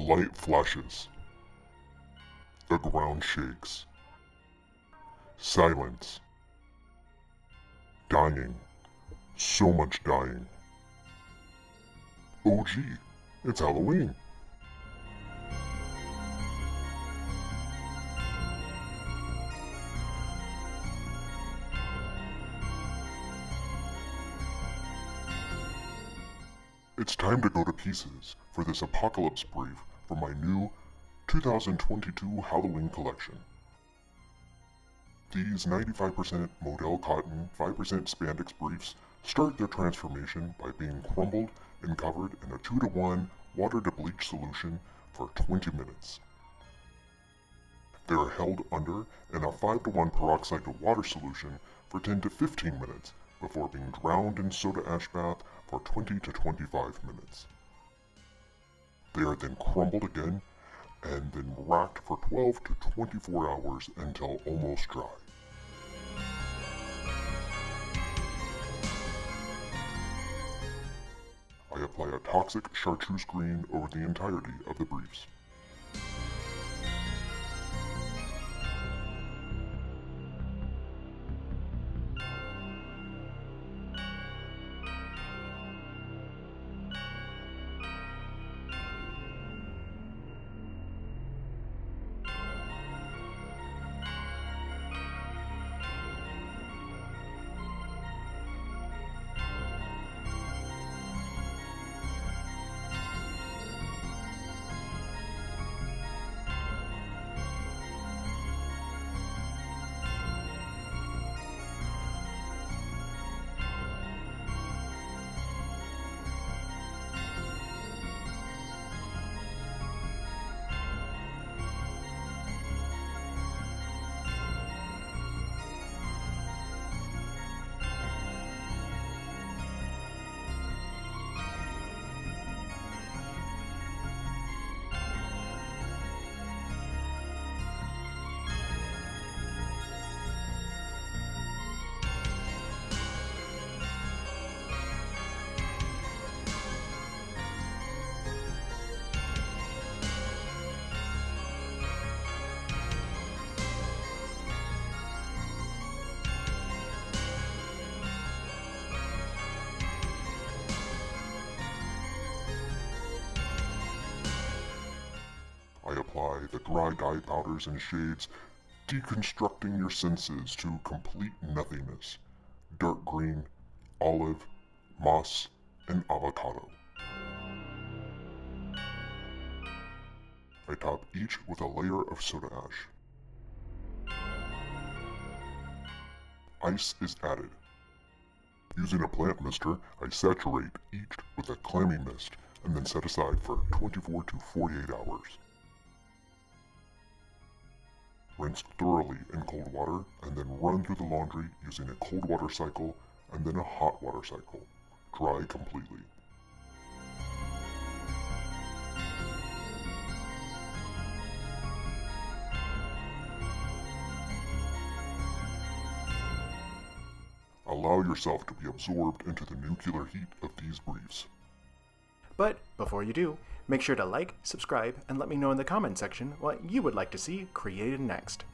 light flashes. The ground shakes. Silence. Dying. So much dying. Oh gee, it's Halloween. It's time to go to pieces for this apocalypse brief for my new 2022 Halloween collection. These 95% modal cotton, 5% spandex briefs start their transformation by being crumbled and covered in a 2-to-1 water to bleach solution for 20 minutes. They are held under in a 5-to-1 peroxide to water solution for 10 to 15 minutes before being drowned in soda ash bath for 20 to 25 minutes. They are then crumbled again and then racked for 12 to 24 hours until almost dry. I apply a toxic Chartreuse green over the entirety of the briefs. I apply the dry dye powders and shades, deconstructing your senses to complete nothingness. Dark green, olive, moss, and avocado. I top each with a layer of soda ash. Ice is added. Using a plant mister, I saturate each with a clammy mist and then set aside for 24 to 48 hours. Rinse thoroughly in cold water and then run through the laundry using a cold water cycle and then a hot water cycle. Dry completely. Allow yourself to be absorbed into the nuclear heat of these briefs. But before you do, make sure to like, subscribe, and let me know in the comment section what you would like to see created next.